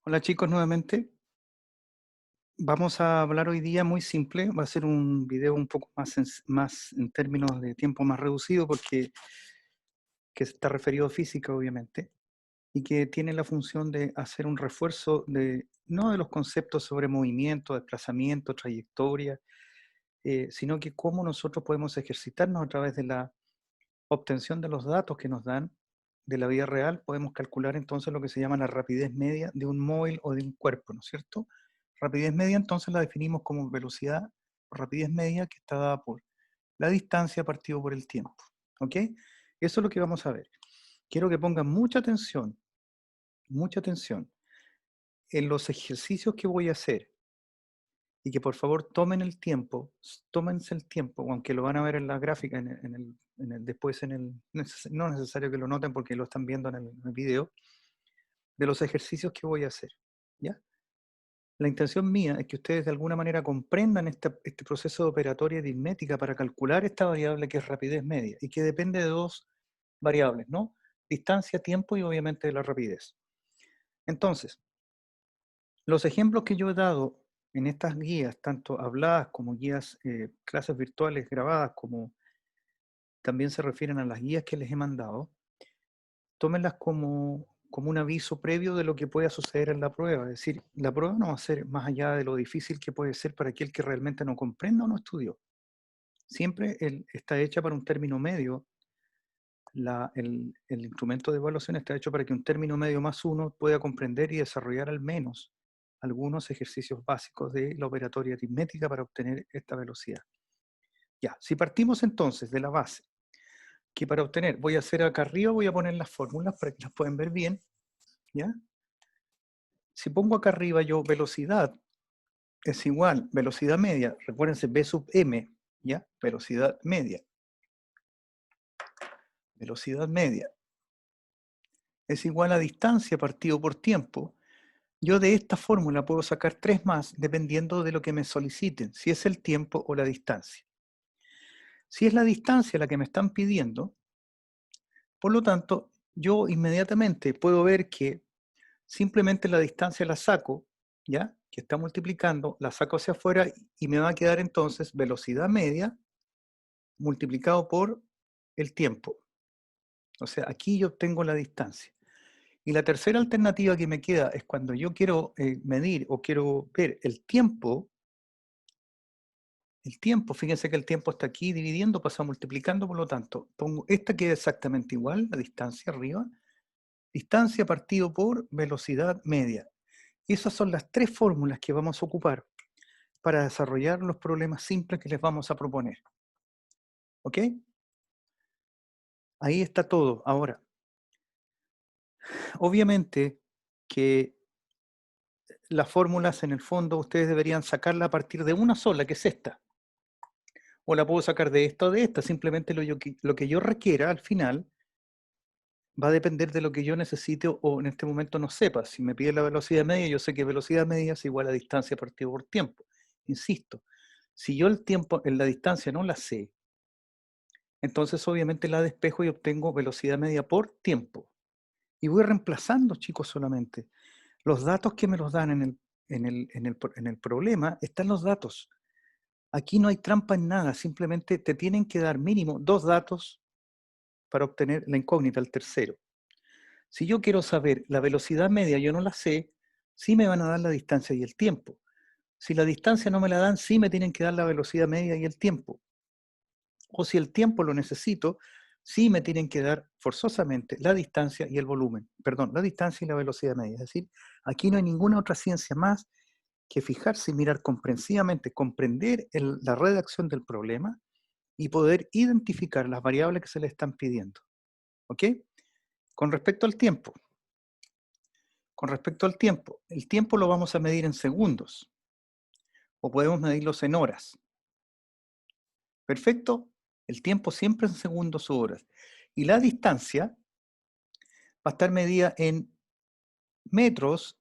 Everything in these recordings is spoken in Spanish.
Hola chicos, nuevamente. Vamos a hablar hoy día muy simple. Va a ser un video un poco más en términos de tiempo más reducido porque que está referido a física, obviamente, y que tiene la función de hacer un refuerzo de no de los conceptos sobre movimiento, desplazamiento, trayectoria, sino que cómo nosotros podemos ejercitarnos a través de la obtención de los datos que nos dan de la vida real. Podemos calcular entonces lo que se llama la rapidez media de un móvil o de un cuerpo, ¿no es cierto? Rapidez media entonces la definimos como velocidad o rapidez media que está dada por la distancia partido por el tiempo. ¿Ok? Eso es lo que vamos a ver. Quiero que pongan mucha atención en los ejercicios que voy a hacer y que por favor tomen el tiempo, tómense el tiempo, aunque lo van a ver en la gráfica, después no es necesario que lo noten porque lo están viendo en el video, de los ejercicios que voy a hacer. ¿Ya? La intención mía es que ustedes de alguna manera comprendan este proceso de operatoria aritmética para calcular esta variable que es rapidez media y que depende de dos variables, ¿no? Distancia, tiempo y obviamente de la rapidez. Entonces, los ejemplos que yo he dado en estas guías, tanto habladas como guías, clases virtuales grabadas, como también se refieren a las guías que les he mandado, tómenlas como un aviso previo de lo que pueda suceder en la prueba. Es decir, la prueba no va a ser más allá de lo difícil que puede ser para aquel que realmente no comprenda o no estudió. Siempre está hecha para un término medio. El instrumento de evaluación está hecho para que un término medio más uno pueda comprender y desarrollar al menos algunos ejercicios básicos de la operatoria aritmética para obtener esta velocidad. Ya, si partimos entonces de la base, que para obtener, voy a hacer acá arriba, voy a poner las fórmulas para que las puedan ver bien, ¿ya? Si pongo acá arriba yo velocidad es igual, velocidad media, recuérdense B sub m, ¿ya? Velocidad media es igual a distancia partido por tiempo. Yo de esta fórmula puedo sacar 3 más dependiendo de lo que me soliciten, si es el tiempo o la distancia. Si es la distancia la que me están pidiendo, por lo tanto, yo inmediatamente puedo ver que simplemente la distancia la saco, ¿ya? Que está multiplicando, la saco hacia afuera y me va a quedar entonces velocidad media multiplicado por el tiempo. O sea, aquí yo obtengo la distancia. Y la tercera alternativa que me queda es cuando yo quiero medir o quiero ver el tiempo, fíjense que el tiempo está aquí dividiendo, pasa multiplicando, por lo tanto, pongo esta que es exactamente igual, la distancia arriba, distancia partido por velocidad media. Esas son las 3 fórmulas que vamos a ocupar para desarrollar los problemas simples que les vamos a proponer. ¿Ok? Ahí está todo. Ahora, obviamente que las fórmulas en el fondo ustedes deberían sacarla a partir de una sola, que es esta. O la puedo sacar de esta o de esta. Simplemente lo que yo requiera al final va a depender de lo que yo necesite o en este momento no sepa. Si me pide la velocidad media, yo sé que velocidad media es igual a distancia partido por tiempo. Insisto, si yo el tiempo en la distancia no la sé, entonces obviamente la despejo y obtengo velocidad media por tiempo. Y voy reemplazando, chicos, solamente. Los datos que me los dan en el problema están los datos. Aquí no hay trampa en nada, simplemente te tienen que dar mínimo 2 datos para obtener la incógnita, el tercero. Si yo quiero saber la velocidad media, yo no la sé, sí me van a dar la distancia y el tiempo. Si la distancia no me la dan, sí me tienen que dar la velocidad media y el tiempo. O si el tiempo lo necesito, sí me tienen que dar forzosamente la distancia y el volumen. Perdón, la distancia y la velocidad media. Es decir, aquí no hay ninguna otra ciencia más que fijarse y mirar comprensivamente, comprender la redacción del problema y poder identificar las variables que se le están pidiendo. ¿Ok? Con respecto al tiempo. El tiempo lo vamos a medir en segundos o podemos medirlos en horas. ¿Perfecto? El tiempo siempre en segundos o horas. Y la distancia va a estar medida metros,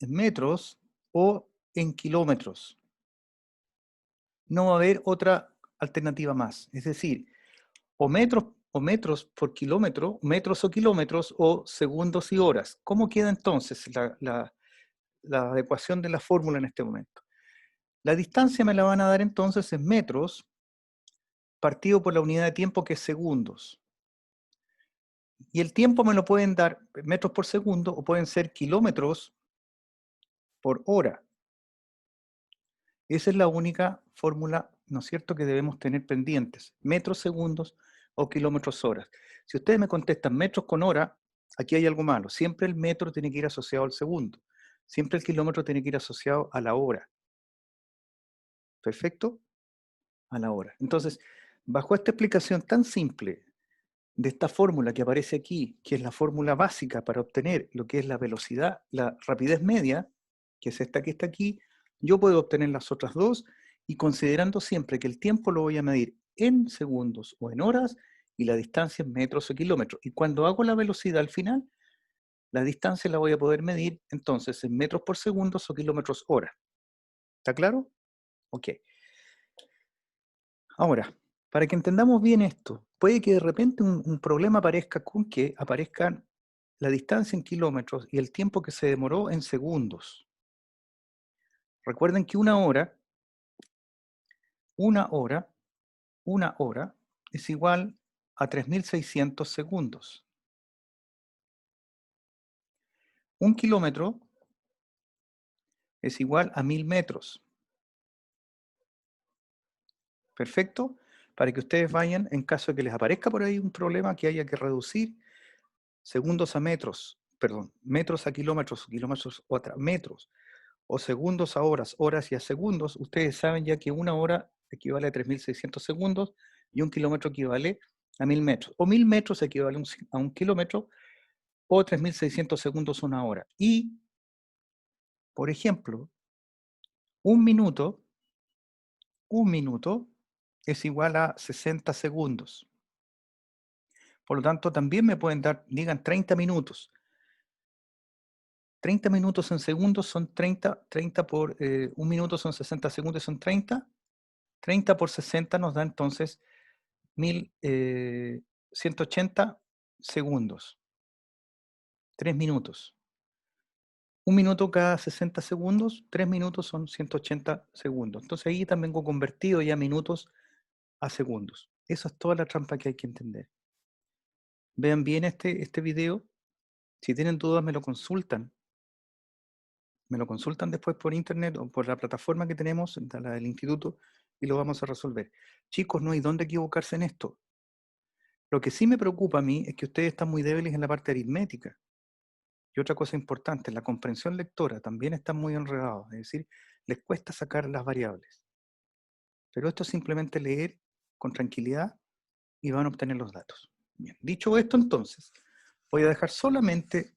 en metros o en kilómetros. No va a haber otra alternativa más. Es decir, o metros o metros por kilómetro, metros o kilómetros, o segundos y horas. ¿Cómo queda entonces la adecuación de la fórmula en este momento? La distancia me la van a dar entonces en metros partido por la unidad de tiempo, que es segundos. Y el tiempo me lo pueden dar metros por segundo o pueden ser kilómetros por hora. Esa es la única fórmula, ¿no es cierto?, que debemos tener pendientes. Metros, segundos o kilómetros, horas. Si ustedes me contestan metros con hora, aquí hay algo malo. Siempre el metro tiene que ir asociado al segundo. Siempre el kilómetro tiene que ir asociado a la hora. ¿Perfecto? A la hora. Entonces, bajo esta explicación tan simple de esta fórmula que aparece aquí, que es la fórmula básica para obtener lo que es la velocidad, la rapidez media, que es esta que está aquí, yo puedo obtener las otras dos, y considerando siempre que el tiempo lo voy a medir en segundos o en horas y la distancia en metros o kilómetros. Y cuando hago la velocidad al final, la distancia la voy a poder medir entonces en metros por segundos o kilómetros hora. ¿Está claro? Ok. Ahora, para que entendamos bien esto, puede que de repente un problema aparezca con que aparezcan la distancia en kilómetros y el tiempo que se demoró en segundos. Recuerden que una hora es igual a 3600 segundos. Un kilómetro es igual a 1000 metros. ¿Perfecto? Para que ustedes vayan, en caso de que les aparezca por ahí un problema que haya que reducir segundos a metros, perdón, metros a kilómetros, kilómetros a metros, o segundos a horas, horas y a segundos, ustedes saben ya que una hora equivale a 3600 segundos y un kilómetro equivale a 1000 metros. O 1000 metros equivale a un kilómetro, o 3600 segundos una hora. Y, por ejemplo, un minuto es igual a 60 segundos. Por lo tanto, también me pueden dar, digan 30 minutos. 30 minutos en segundos son 30 por un minuto son 60 segundos, son 30. 30 por 60 nos da entonces 180 segundos. 3 minutos. Un minuto cada 60 segundos, 3 minutos son 180 segundos. Entonces ahí también tengo convertido ya minutos a segundos. Esa es toda la trampa que hay que entender. Vean bien este video. Si tienen dudas me lo consultan. Me lo consultan después por internet o por la plataforma que tenemos, la del instituto, y lo vamos a resolver. Chicos, no hay dónde equivocarse en esto. Lo que sí me preocupa a mí es que ustedes están muy débiles en la parte aritmética. Y otra cosa importante, la comprensión lectora también están muy enredados, es decir, les cuesta sacar las variables. Pero esto es simplemente leer con tranquilidad y van a obtener los datos. Bien, dicho esto entonces, voy a dejar solamente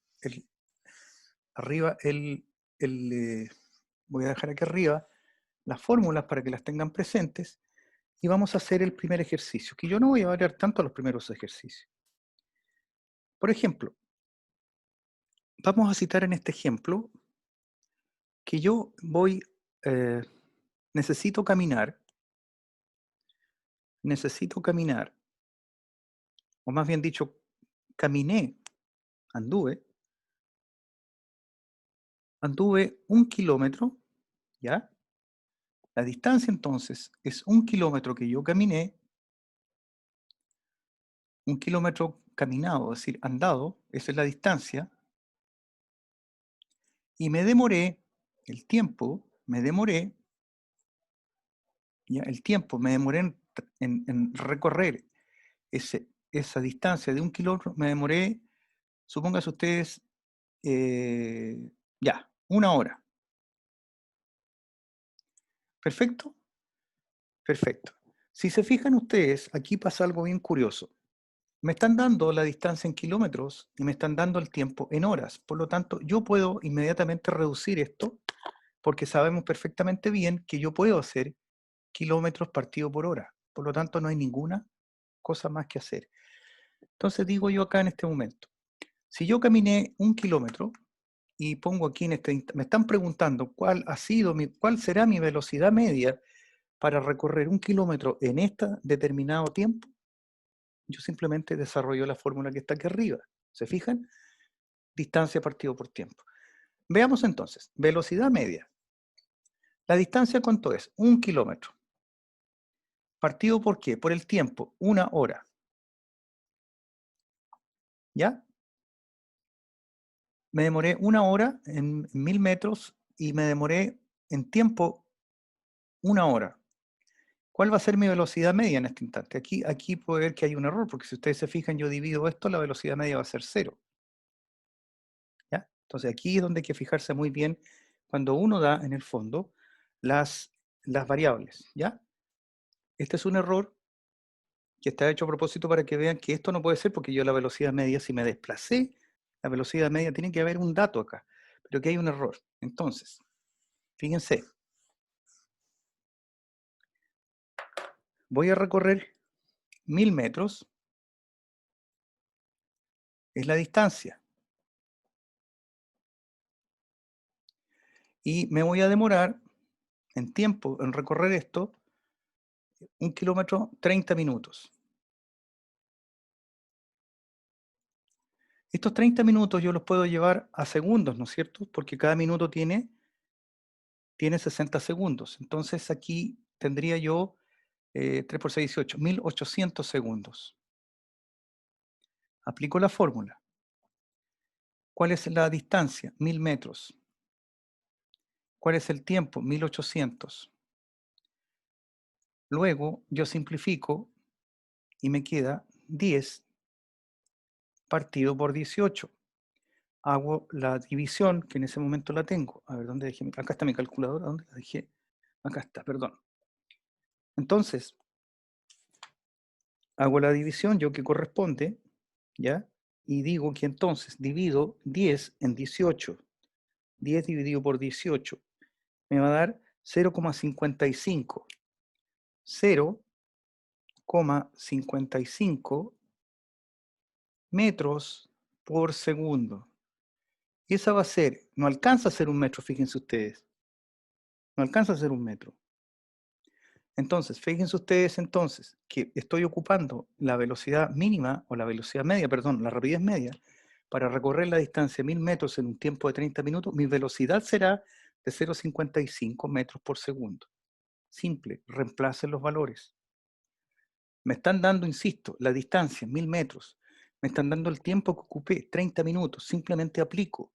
voy a dejar aquí arriba las fórmulas para que las tengan presentes y vamos a hacer el primer ejercicio, que yo no voy a variar tanto los primeros ejercicios. Por ejemplo, vamos a citar en este ejemplo que yo necesito caminar, o más bien dicho, anduve 1 kilómetro, ¿ya? La distancia entonces es 1 kilómetro que yo caminé, 1 kilómetro caminado, es decir, andado, esa es la distancia, y me demoré, en recorrer esa distancia de 1 kilómetro, me demoré, supónganse ustedes, ya, 1 hora. ¿Perfecto? Perfecto. Si se fijan ustedes, aquí pasa algo bien curioso. Me están dando la distancia en kilómetros y me están dando el tiempo en horas. Por lo tanto, yo puedo inmediatamente reducir esto porque sabemos perfectamente bien que yo puedo hacer kilómetros partido por hora. Por lo tanto, no hay ninguna cosa más que hacer. Entonces digo yo acá en este momento, si yo caminé 1 kilómetro y pongo aquí me están preguntando cuál será mi velocidad media para recorrer 1 kilómetro en este determinado tiempo. yo simplemente desarrollo la fórmula que está aquí arriba. ¿Se fijan? Distancia partido por tiempo. Veamos entonces, velocidad media. ¿La distancia cuánto es? 1 kilómetro. ¿Partido por qué? Por el tiempo, 1 hora. ¿Ya? Me demoré 1 hora en 1000 metros y me demoré en tiempo 1 hora. ¿Cuál va a ser mi velocidad media en este instante? Aquí puedo ver que hay un error, porque si ustedes se fijan, yo divido esto, la velocidad media va a ser 0. ¿Ya? Entonces aquí es donde hay que fijarse muy bien cuando uno da, en el fondo, las variables. ¿Ya? Este es un error que está hecho a propósito para que vean que esto no puede ser, porque yo la velocidad media, si me desplacé, la velocidad media, tiene que haber un dato acá, pero que hay un error. Entonces, fíjense, voy a recorrer 1000 metros, es la distancia, y me voy a demorar en tiempo en recorrer esto, 1 kilómetro, 30 minutos. Estos 30 minutos yo los puedo llevar a segundos, ¿no es cierto? Porque cada minuto tiene 60 segundos. Entonces aquí tendría yo 3 por 6, 18, 1800 segundos. Aplico la fórmula. ¿Cuál es la distancia? 1000 metros. ¿Cuál es el tiempo? 1800. Luego yo simplifico y me queda 10 partido por 18. Hago la división, que en ese momento la tengo. A ver, ¿dónde dejé? Acá está mi calculadora. ¿Dónde la dejé? Acá está, perdón. Entonces, hago la división, yo que corresponde, ¿ya? Y digo que entonces divido 10 en 18. 10 dividido por 18 me va a dar 0,55. 0,55 metros por segundo. Y esa va a ser, no alcanza a ser un metro, fíjense ustedes. No alcanza a ser un metro. Entonces, fíjense ustedes entonces que estoy ocupando la velocidad mínima, o la velocidad media, perdón, la rapidez media, para recorrer la distancia 1000 metros en un tiempo de 30 minutos. Mi velocidad será de 0,55 metros por segundo. Simple, reemplacen los valores. Me están dando, insisto, la distancia, 1000 metros. Me están dando el tiempo que ocupé, 30 minutos. Simplemente aplico.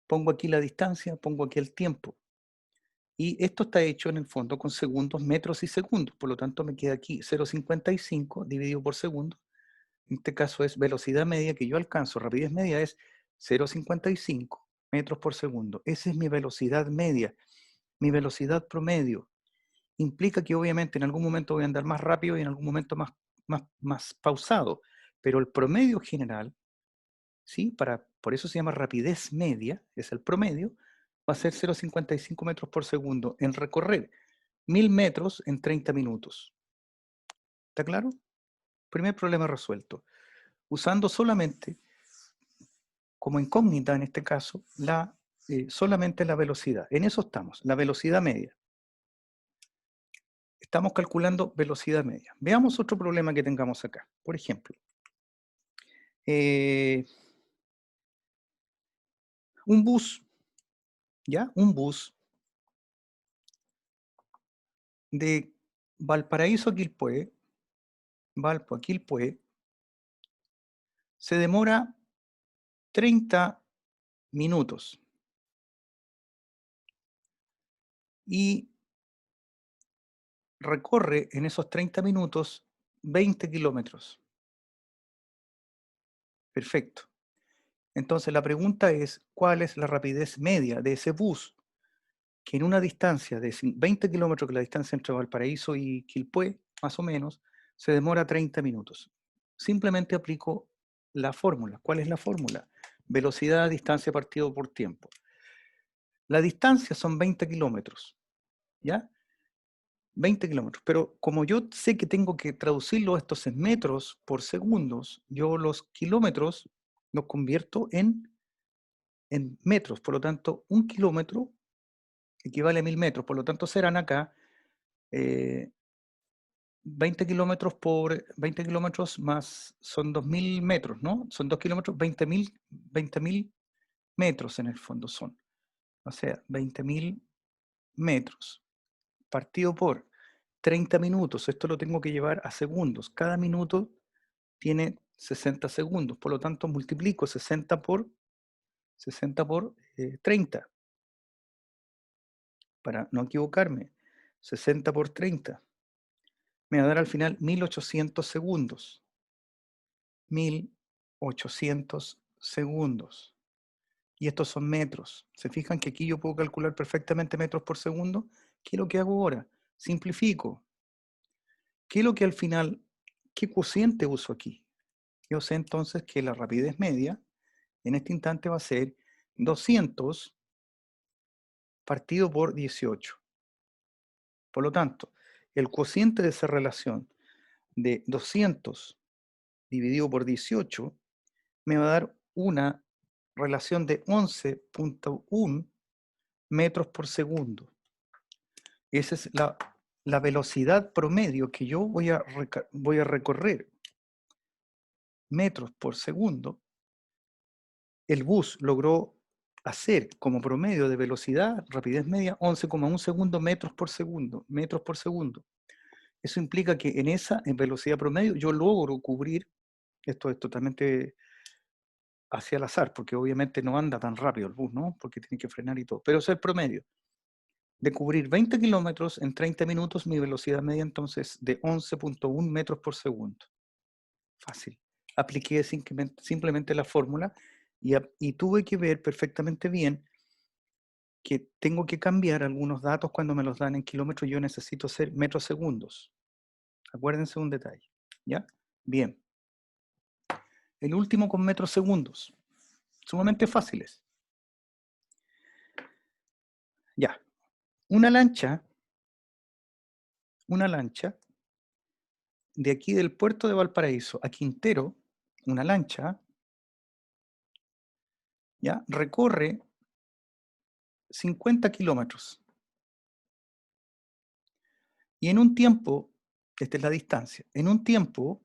Pongo aquí la distancia, pongo aquí el tiempo. Y esto está hecho en el fondo con segundos, metros y segundos. Por lo tanto, me queda aquí 0,55 dividido por segundo. En este caso es velocidad media que yo alcanzo. Rapidez media es 0,55 metros por segundo. Esa es mi velocidad media. Mi velocidad promedio implica que obviamente en algún momento voy a andar más rápido y en algún momento más pausado. Pero el promedio general, ¿sí? Por eso se llama rapidez media, es el promedio, va a ser 0,55 metros por segundo en recorrer 1000 metros en 30 minutos. ¿Está claro? Primer problema resuelto. Usando solamente, como incógnita en este caso, solamente la velocidad. En eso estamos, la velocidad media. Estamos calculando velocidad media. Veamos otro problema que tengamos acá. Por ejemplo, un bus, ¿ya? Un bus de Valparaíso a Quilpué, Valpo a Quilpué, se demora 30 minutos y recorre en esos 30 minutos 20 kilómetros. Perfecto. Entonces la pregunta es, ¿cuál es la rapidez media de ese bus que en una distancia de 20 kilómetros, que es la distancia entre Valparaíso y Quilpué, más o menos, se demora 30 minutos? Simplemente aplico la fórmula. ¿Cuál es la fórmula? Velocidad, distancia partido por tiempo. La distancia son 20 kilómetros, ¿ya? 20 kilómetros. Pero como yo sé que tengo que traducirlo estos en metros por segundos, yo los kilómetros los convierto en metros. Por lo tanto, 1 kilómetro equivale a 1000 metros. Por lo tanto, serán acá 20 kilómetros por 20 kilómetros más, son 2.000 metros, ¿no? Son 2 kilómetros, 20.000 metros en el fondo son. O sea, 20.000 metros partido por 30 minutos. Esto lo tengo que llevar a segundos. Cada minuto tiene 60 segundos. Por lo tanto, multiplico 60 por 30 para no equivocarme. 60 por 30 me va a dar al final 1.800 segundos. 1.800 segundos. Y estos son metros. ¿Se fijan que aquí yo puedo calcular perfectamente metros por segundo? ¿Qué es lo que hago ahora? Simplifico. ¿Qué es lo que al final, qué cociente uso aquí? Yo sé entonces que la rapidez media en este instante va a ser 200 partido por 18. Por lo tanto, el cociente de esa relación de 200 dividido por 18 me va a dar una relación de 11.1 metros por segundo. Esa es la velocidad promedio que yo voy a recorrer. Metros por segundo. El bus logró hacer como promedio de velocidad, rapidez media, 11,1 segundos metros por segundo. Metros por segundo. Eso implica que en velocidad promedio yo logro cubrir, esto es totalmente hacia el azar, porque obviamente no anda tan rápido el bus, ¿no? Porque tiene que frenar y todo. Pero eso es el promedio. De cubrir 20 kilómetros en 30 minutos, mi velocidad media entonces de 11.1 metros por segundo. Fácil. Apliqué simplemente la fórmula y tuve que ver perfectamente bien que tengo que cambiar algunos datos cuando me los dan en kilómetros. Yo necesito hacer metros segundos. Acuérdense un detalle. ¿Ya? Bien. El último con metros segundos. Sumamente fáciles. Ya. Una lancha de aquí del puerto de Valparaíso a Quintero, una lancha, ya, recorre 50 kilómetros. Y en un tiempo, esta es la distancia, en un tiempo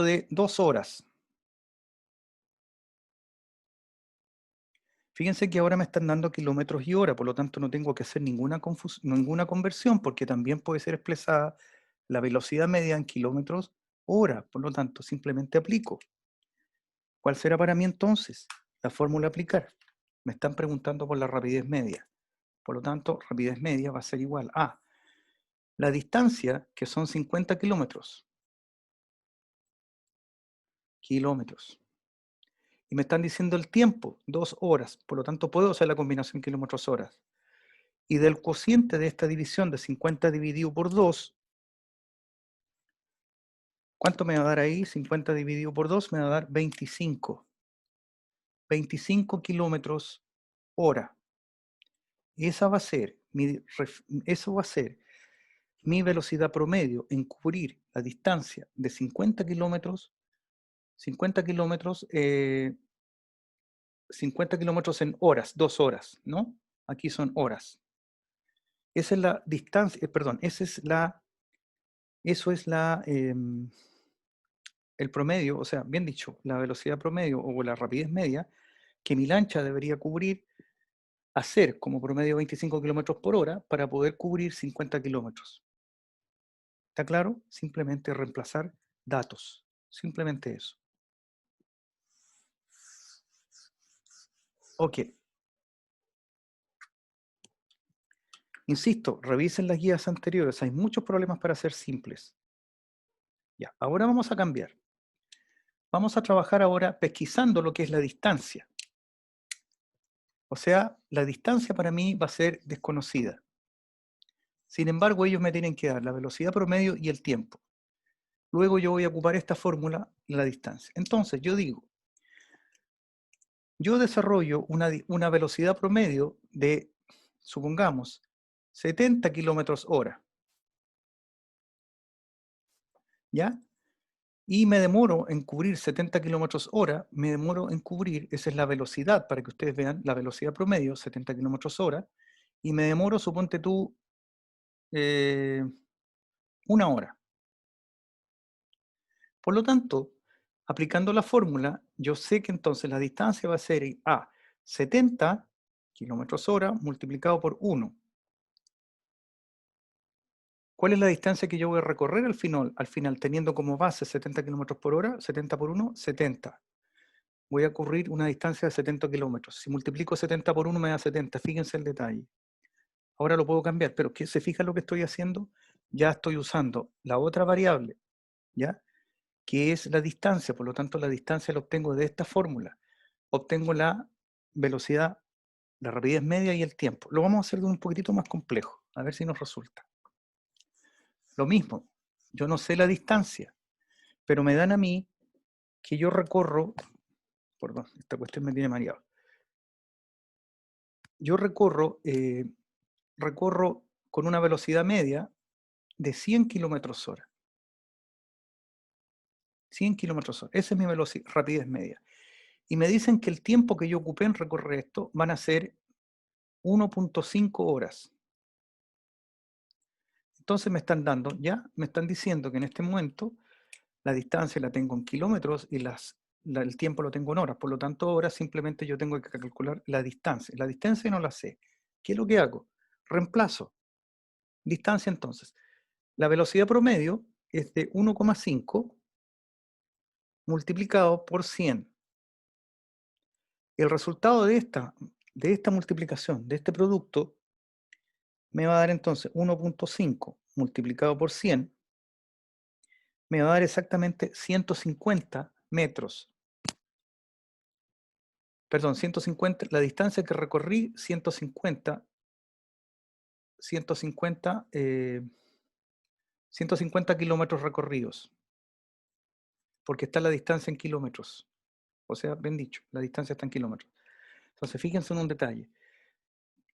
de 2 horas. Fíjense que ahora me están dando kilómetros y hora, por lo tanto no tengo que hacer ninguna conversión, porque también puede ser expresada la velocidad media en kilómetros hora. Por lo tanto, simplemente aplico. ¿Cuál será para mí entonces la fórmula a aplicar? Me están preguntando por la rapidez media. Por lo tanto, rapidez media va a ser igual a la distancia, que son 50 kilómetros. Y me están diciendo el tiempo, 2 horas. Por lo tanto, puedo hacer la combinación kilómetros horas. Y del cociente de esta división de 50 dividido por 2, ¿cuánto me va a dar ahí? 50 dividido por 2 me va a dar 25. 25 kilómetros hora. Y eso va a ser mi velocidad promedio en cubrir la distancia de 50 kilómetros 50 kilómetros en horas, 2 horas, ¿no? Aquí son horas. Esa es la distancia, perdón, eso es el promedio, o sea, bien dicho, la velocidad promedio o la rapidez media que mi lancha debería cubrir, hacer como promedio 25 kilómetros por hora para poder cubrir 50 kilómetros. ¿Está claro? Simplemente reemplazar datos. Simplemente eso. Ok. Insisto, revisen las guías anteriores. Hay muchos problemas para ser simples. Ya, ahora vamos a cambiar. Vamos a trabajar ahora pesquisando lo que es la distancia. O sea, la distancia para mí va a ser desconocida. Sin embargo, ellos me tienen que dar la velocidad promedio y el tiempo. Luego yo voy a ocupar esta fórmula, la distancia. Entonces, yo digo, yo desarrollo una velocidad promedio de, supongamos, 70 kilómetros hora. ¿Ya? Y me demoro en cubrir 70 kilómetros hora, esa es la velocidad, para que ustedes vean la velocidad promedio, 70 kilómetros hora, y me demoro, suponte tú, 1 hora. Por lo tanto, aplicando la fórmula, yo sé que entonces la distancia va a ser a 70 kilómetros hora multiplicado por 1. ¿Cuál es la distancia que yo voy a recorrer al final teniendo como base 70 kilómetros por hora? 70 por 1, 70. Voy a correr una distancia de 70 kilómetros. Si multiplico 70 por 1 me da 70. Fíjense el detalle. Ahora lo puedo cambiar, pero ¿qué se fija lo que estoy haciendo? Ya estoy usando la otra variable, ¿ya? Que es la distancia. Por lo tanto, la distancia la obtengo de esta fórmula. Obtengo la velocidad, la rapidez media y el tiempo. Lo vamos a hacer de un poquitito más complejo, a ver si nos resulta. Lo mismo, yo no sé la distancia, pero me dan a mí que yo recorro, perdón, esta cuestión me tiene mareado. Yo recorro con una velocidad media de 100 kilómetros hora. 100 kilómetros hora. Esa es mi velocidad, rapidez media. Y me dicen que el tiempo que yo ocupé en recorrer esto van a ser 1.5 horas. Entonces me están diciendo que en este momento la distancia la tengo en kilómetros y el tiempo lo tengo en horas. Por lo tanto, ahora simplemente yo tengo que calcular la distancia. La distancia no la sé. ¿Qué es lo que hago? Reemplazo. Distancia entonces. La velocidad promedio es de 1,5 multiplicado por 100. El resultado de esta multiplicación, de este producto, me va a dar entonces 1.5 multiplicado por 100, me va a dar exactamente 150 metros. Perdón, 150, la distancia que recorrí, 150 kilómetros recorridos, porque está la distancia en kilómetros. O sea, bien dicho, la distancia está en kilómetros. Entonces, fíjense en un detalle.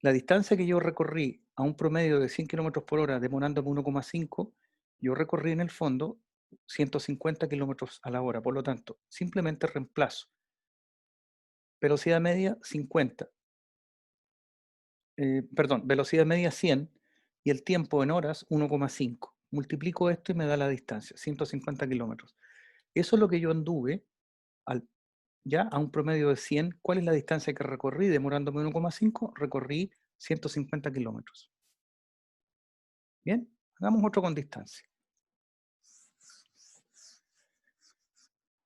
La distancia que yo recorrí a un promedio de 100 kilómetros por hora, demorándome 1,5, yo recorrí en el fondo 150 kilómetros a la hora. Por lo tanto, simplemente reemplazo. Velocidad media 50. Perdón, velocidad media 100 y el tiempo en horas 1,5. Multiplico esto y me da la distancia, 150 kilómetros. Eso es lo que yo anduve ya a un promedio de 100. ¿Cuál es la distancia que recorrí? Demorándome 1,5, recorrí 150 kilómetros. Bien, hagamos otro con distancia.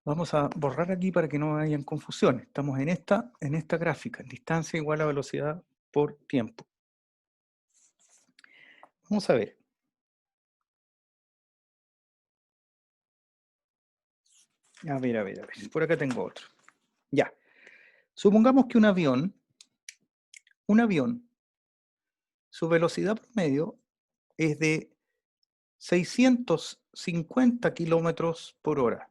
Vamos a borrar aquí para que no hayan confusiones. Estamos en esta gráfica, distancia igual a velocidad por tiempo. Vamos a ver. A ver. Por acá tengo otro. Ya. Supongamos que un avión, su velocidad promedio es de 650 kilómetros por hora.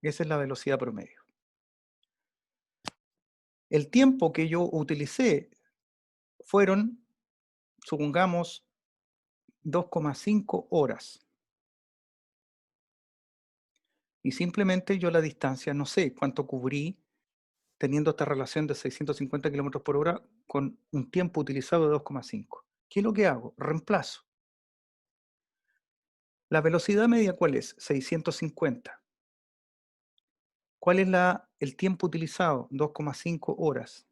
Esa es la velocidad promedio. El tiempo que yo utilicé fueron, supongamos, 2,5 horas. Y simplemente yo la distancia no sé cuánto cubrí teniendo esta relación de 650 kilómetros por hora con un tiempo utilizado de 2,5. ¿Qué es lo que hago? Reemplazo. ¿La velocidad media cuál es? 650. ¿Cuál es el tiempo utilizado? 2,5 horas.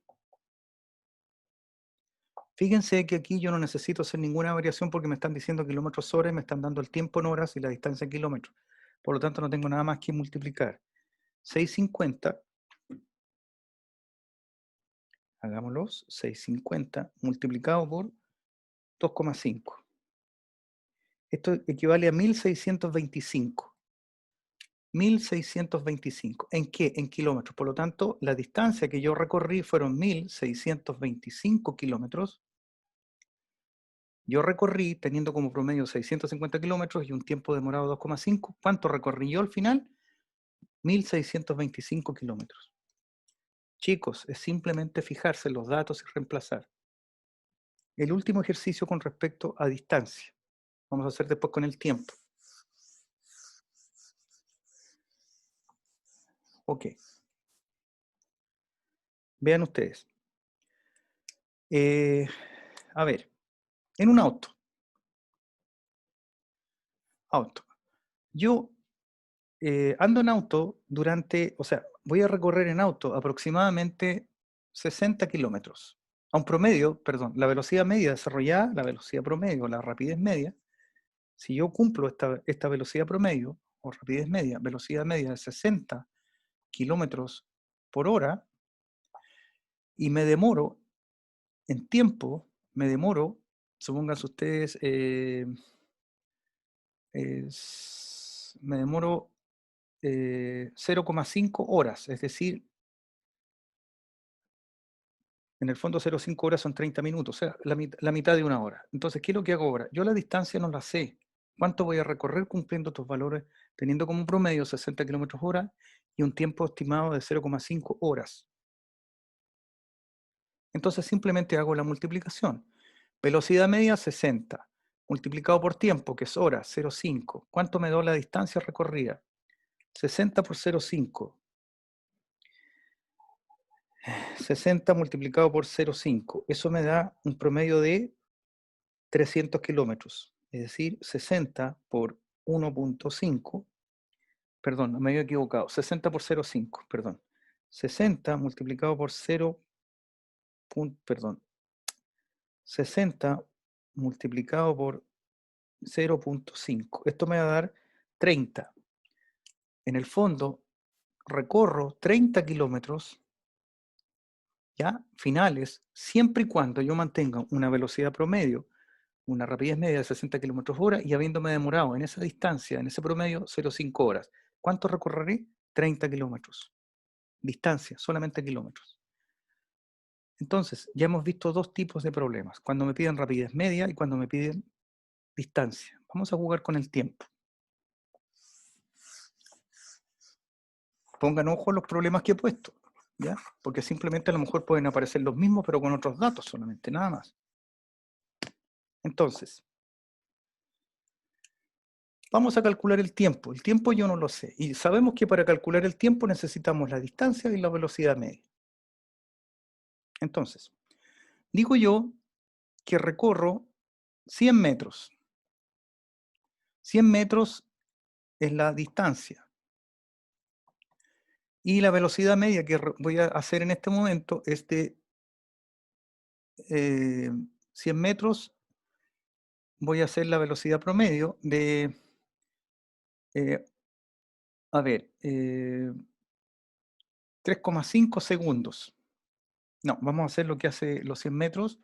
Fíjense que aquí yo no necesito hacer ninguna variación porque me están diciendo kilómetros hora y me están dando el tiempo en horas y la distancia en kilómetros. Por lo tanto, no tengo nada más que multiplicar. 650, hagámoslo, 650 multiplicado por 2,5. Esto equivale a 1625. 1625. ¿En qué? En kilómetros. Por lo tanto, la distancia que yo recorrí fueron 1625 kilómetros. Yo recorrí, teniendo como promedio 650 kilómetros y un tiempo demorado 2,5. ¿Cuánto recorrí yo al final? 1625 kilómetros. Chicos, es simplemente fijarse en los datos y reemplazar. El último ejercicio con respecto a distancia. Vamos a hacer después con el tiempo. Ok. Vean ustedes. A ver, en un auto. auto. Yo ando en auto durante, o sea, voy a recorrer en auto aproximadamente 60 kilómetros. A un promedio, perdón, la velocidad media desarrollada, la velocidad promedio, la rapidez media, si yo cumplo esta velocidad promedio o rapidez media, velocidad media de 60 kilómetros por hora, y me demoro en tiempo, me demoro, supónganse ustedes, me demoro 0,5 horas, es decir, en el fondo 0,5 horas son 30 minutos, o sea, la mitad de una hora. Entonces, ¿qué es lo que hago ahora? Yo la distancia no la sé. ¿Cuánto voy a recorrer cumpliendo estos valores, teniendo como promedio 60 kilómetros hora y un tiempo estimado de 0,5 horas? Entonces simplemente hago la multiplicación. Velocidad media 60, multiplicado por tiempo, que es hora, 0,5. ¿Cuánto me da la distancia recorrida? 60 por 0,5. 60 multiplicado por 0,5. Eso me da un promedio de 300 kilómetros. Es decir, 60 por 1,5. Perdón, me había equivocado. 60 por 0,5, perdón. 60 multiplicado por 0, perdón. 60 multiplicado por 0,5. Esto me va a dar 30. En el fondo, recorro 30 kilómetros, ya, finales, siempre y cuando yo mantenga una velocidad promedio, una rapidez media de 60 kilómetros hora y habiéndome demorado en esa distancia, en ese promedio, 0,5 horas. ¿Cuánto recorreré? 30 kilómetros. Distancia, solamente kilómetros. Entonces, ya hemos visto dos tipos de problemas, cuando me piden rapidez media y cuando me piden distancia. Vamos a jugar con el tiempo. Pongan ojo a los problemas que he puesto, ¿ya? Porque simplemente a lo mejor pueden aparecer los mismos, pero con otros datos solamente, nada más. Entonces, vamos a calcular el tiempo. El tiempo yo no lo sé. Y sabemos que para calcular el tiempo necesitamos la distancia y la velocidad media. Entonces, digo yo que recorro 100 metros. 100 metros es la distancia. Y la velocidad media que voy a hacer en este momento es de 100 metros. Voy a hacer la velocidad promedio de, a ver, 3,5 segundos. No, vamos a hacer lo que hace los 100 metros.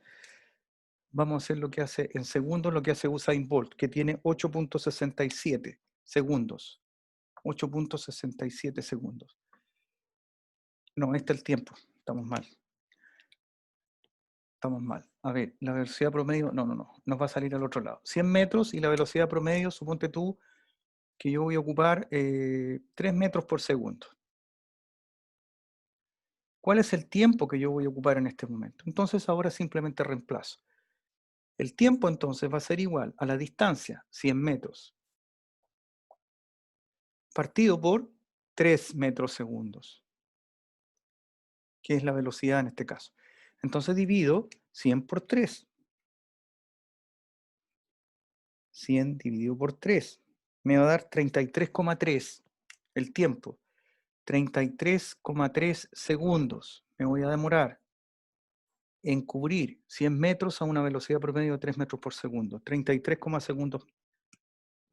Vamos a hacer lo que hace en segundos, lo que hace Usain Bolt, que tiene 8,67 segundos. 8,67 segundos. No, este es el tiempo. Estamos mal. Estamos mal. A ver, la velocidad promedio, no. Nos va a salir al otro lado. 100 metros y la velocidad promedio, suponte tú que yo voy a ocupar 3 metros por segundo. ¿Cuál es el tiempo que yo voy a ocupar en este momento? Entonces ahora simplemente reemplazo. El tiempo entonces va a ser igual a la distancia, 100 metros, partido por 3 metros segundos, que es la velocidad en este caso. Entonces divido 100 por 3. 100 dividido por 3. Me va a dar 33,3 el tiempo. 33,3 segundos me voy a demorar en cubrir 100 metros a una velocidad promedio de 3 metros por segundo. 33, segundos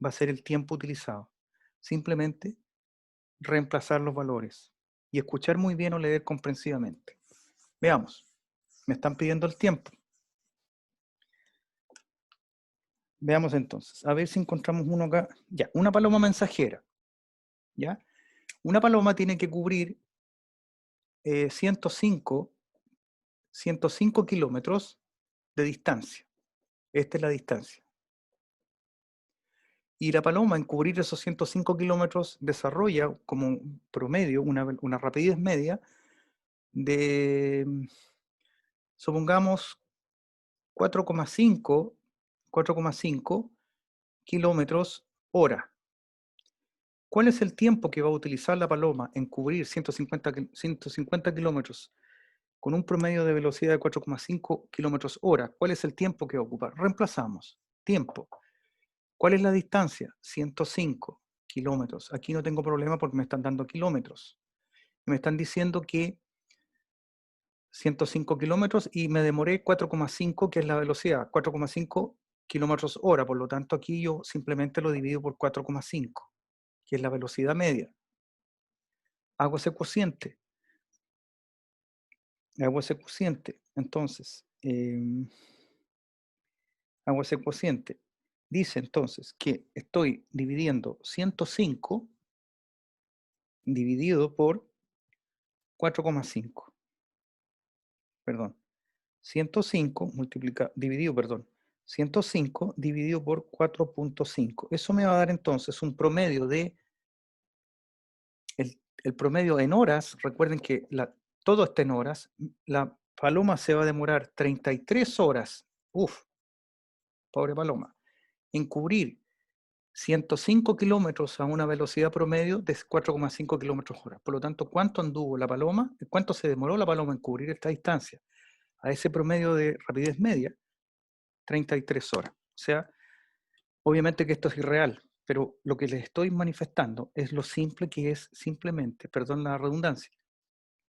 va a ser el tiempo utilizado. Simplemente reemplazar los valores y escuchar muy bien o leer comprensivamente. Veamos, me están pidiendo el tiempo. Veamos entonces, a ver si encontramos uno acá. Ya, una paloma mensajera. ¿Ya? Una paloma tiene que cubrir 105 kilómetros de distancia. Esta es la distancia. Y la paloma en cubrir esos 105 kilómetros desarrolla como promedio una rapidez media de, supongamos, 4,5 kilómetros hora. ¿Cuál es el tiempo que va a utilizar la paloma en cubrir 150 kilómetros con un promedio de velocidad de 4,5 kilómetros hora? ¿Cuál es el tiempo que va a ocupar? Reemplazamos. Tiempo. ¿Cuál es la distancia? 105 kilómetros. Aquí no tengo problema porque me están dando kilómetros. Me están diciendo que 105 kilómetros y me demoré 4,5, que es la velocidad, 4,5 kilómetros hora. Por lo tanto, aquí yo simplemente lo divido por 4,5, que es la velocidad media. Hago ese cociente. Entonces, hago ese cociente. Dice entonces que estoy dividiendo 105 dividido por 4,5. Perdón. 105 105 dividido por 4,5. Eso me va a dar entonces un promedio de, el promedio en horas. Recuerden que todo está en horas. La paloma se va a demorar 33 horas. Uf, pobre paloma. En cubrir 105 kilómetros a una velocidad promedio de 4,5 kilómetros hora. Por lo tanto, ¿cuánto anduvo la paloma? ¿Cuánto se demoró la paloma en cubrir esta distancia? A ese promedio de rapidez media, 33 horas. O sea, obviamente que esto es irreal, pero lo que les estoy manifestando es lo simple que es simplemente, perdón la redundancia,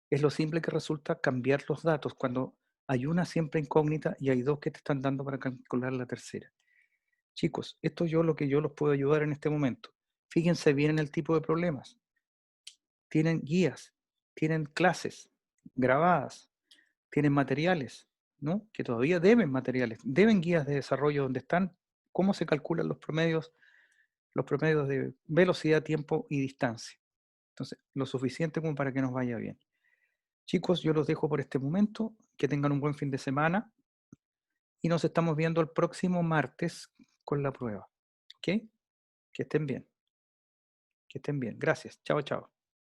es lo simple que resulta cambiar los datos cuando hay una siempre incógnita y hay dos que te están dando para calcular la tercera. Chicos, esto yo lo que yo los puedo ayudar en este momento. Fíjense bien en el tipo de problemas. Tienen guías, tienen clases grabadas, tienen materiales, ¿no? Que todavía deben materiales, deben guías de desarrollo donde están cómo se calculan los promedios de velocidad, tiempo y distancia. Entonces, lo suficiente como para que nos vaya bien. Chicos, yo los dejo por este momento, que tengan un buen fin de semana y nos estamos viendo el próximo martes con la prueba. ¿Ok? Que estén bien. Que estén bien. Gracias. Chao, chao.